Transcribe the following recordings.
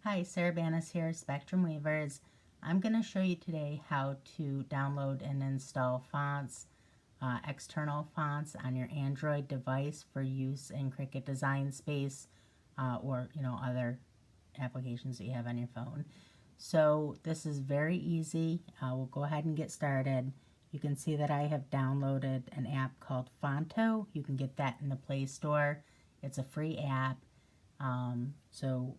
Hi, Sarah Banas here, Spectrum Weavers. I'm going to show you today how to download and install fonts, external fonts on your Android device for use in Cricut Design Space or other applications that you have on your phone. So this is very easy. We'll go ahead and get started. You can see that I have downloaded an app called Fonto. You can get that in the Play Store. It's a free app. So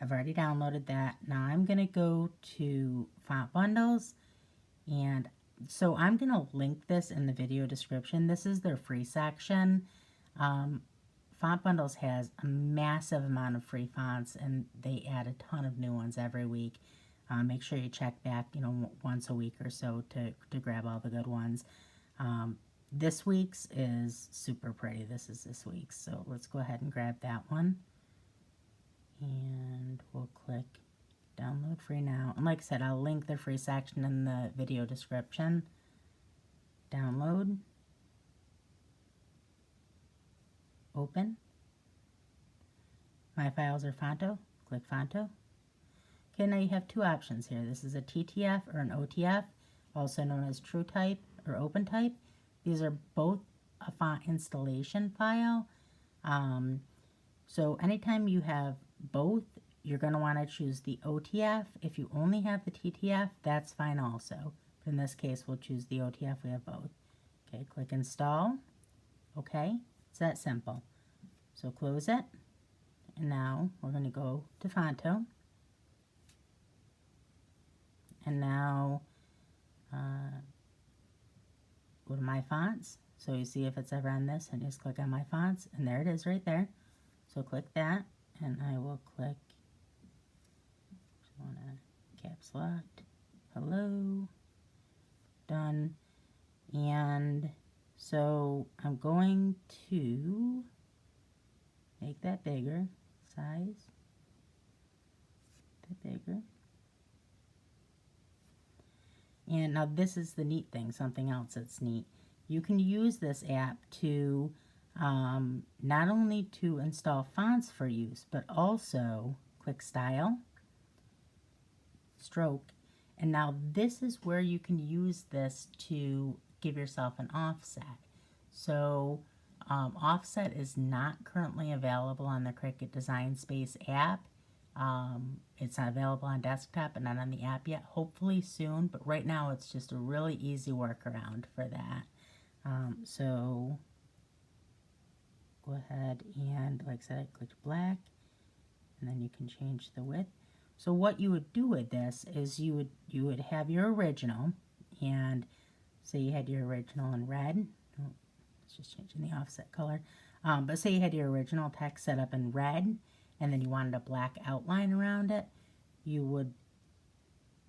I've already downloaded that. Now I'm going to go to Font Bundles, and so I'm going to link this in the video description. This is their free section. Font Bundles has a massive amount of free fonts, and they add a ton of new ones every week. Make sure you check back, once a week or so to grab all the good ones. This week's is super pretty. This is this week's, so let's go ahead and grab that one. And we'll click download free now. And like I said, I'll link the free section in the video description. Download. Open. My files are Fonto. Click Fonto. Okay, now you have two options here. This is a TTF or an OTF, also known as TrueType or OpenType. These are both a font installation file. So anytime you have both, you're going to want to choose the OTF. If you only have the TTF, that's fine also. But in this case, we'll choose the OTF. We have both. Okay, click Install. Okay, it's that simple. So close it. And now we're going to go to Fonto. And now go to My Fonts. So you see if it's ever on this, and just click on My Fonts. And there it is right there. So click that. And I will click, just want to caps locked, hello, done. And so I'm going to make that bigger, size, that bigger. And now this is the neat thing, something else that's neat. You can use this app to not only to install fonts for use, but also click Style, Stroke, and now this is where you can use this to give yourself an offset. So offset is not currently available on the Cricut Design Space app. It's not available on desktop and not on the app yet. Hopefully soon, but right now it's just a really easy workaround for that. So go ahead and, like I said, I clicked black, and then you can change the width. So what you would do with this is you would have your original, and say you had your original in red. Oh, it's just changing the offset color. But say you had your original text set up in red, and then you wanted a black outline around it. You would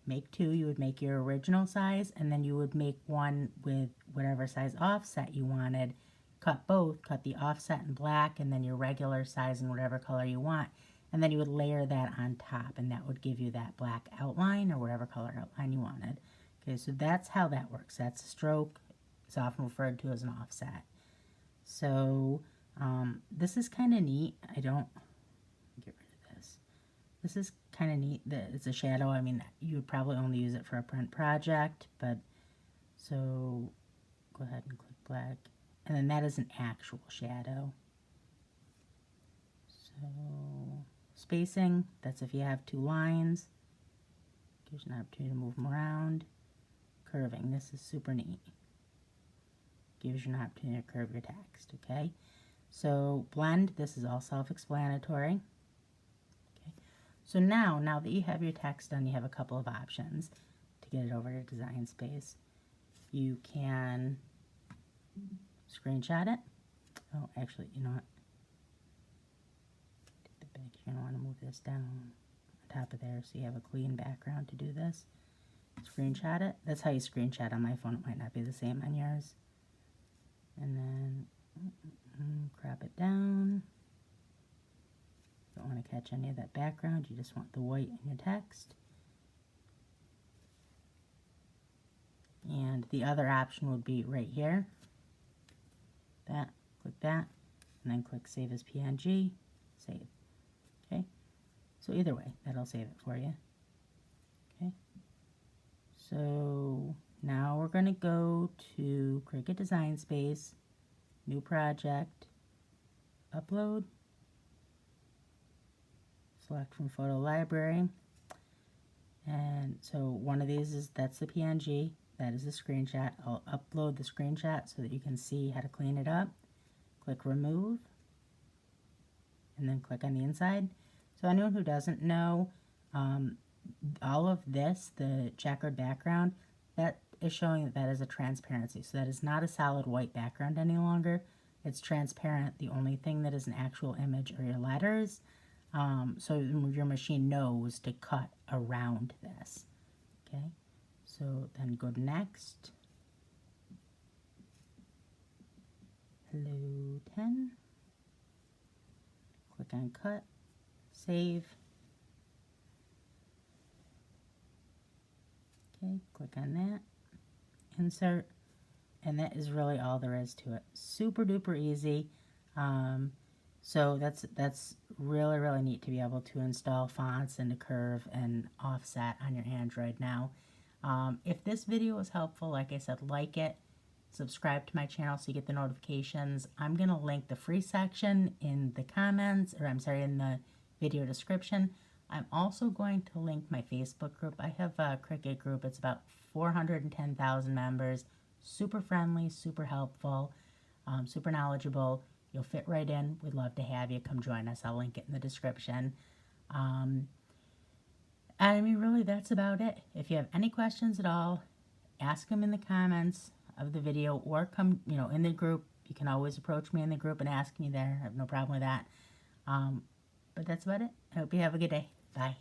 make two. You would make your original size, and then you would make one with whatever size offset you wanted. Cut both, cut the offset in black and then your regular size in whatever color you want. And then you would layer that on top, and that would give you that black outline or whatever color outline you wanted. Okay, so that's how that works. That's a stroke. It's often referred to as an offset. So this is kind of neat. Get rid of this. This is kind of neat. It's a shadow. I mean, you would probably only use it for a print project, but so go ahead and click black. And then that is an actual shadow. So spacing, that's if you have two lines. Gives you an opportunity to move them around. Curving, this is super neat. Gives you an opportunity to curve your text, okay? So blend, this is all self-explanatory. Okay. So now that you have your text done, you have a couple of options to get it over to Design Space. You can screenshot it. Oh, actually, you know what? Take the back. You're going to want to move this down on top of there so you have a clean background to do this. Screenshot it. That's how you screenshot on my phone. It might not be the same on yours. And then crop it down. Don't want to catch any of that background. You just want the white in your text. And the other option would be right here. That, click that, and then click Save as PNG, save. Okay, So either way, that'll save it for you. Okay. So now we're going to go to Cricut Design Space, New Project, Upload, select from Photo Library. And so one of these that's the PNG, that is the screenshot. I'll upload the screenshot so that you can see how to clean it up. Click Remove, and then click on the inside. So anyone who doesn't know, all of this, the checkered background, that is showing that that is a transparency. So that is not a solid white background any longer. It's transparent. The only thing that is an actual image are your letters. So your machine knows to cut around this. Okay, so then go to Next. Hello 10. Click on Cut, Save. Okay, click on that, Insert, and that is really all there is to it. Super duper easy. So that's really, really neat to be able to install fonts and to curve and offset on your Android now. If this video was helpful, like I said, like it, subscribe to my channel so you get the notifications. I'm going to link the free section in the comments, or I'm sorry, in the video description. I'm also going to link my Facebook group. I have a Cricut group. It's about 410,000 members. Super friendly, super helpful, super knowledgeable. You'll fit right in. We'd love to have you. Come join us. I'll link it in the description. I mean, really, that's about it. If you have any questions at all, ask them in the comments of the video, or come, in the group. You can always approach me in the group and ask me there. I have no problem with that. But that's about it. I hope you have a good day. Bye.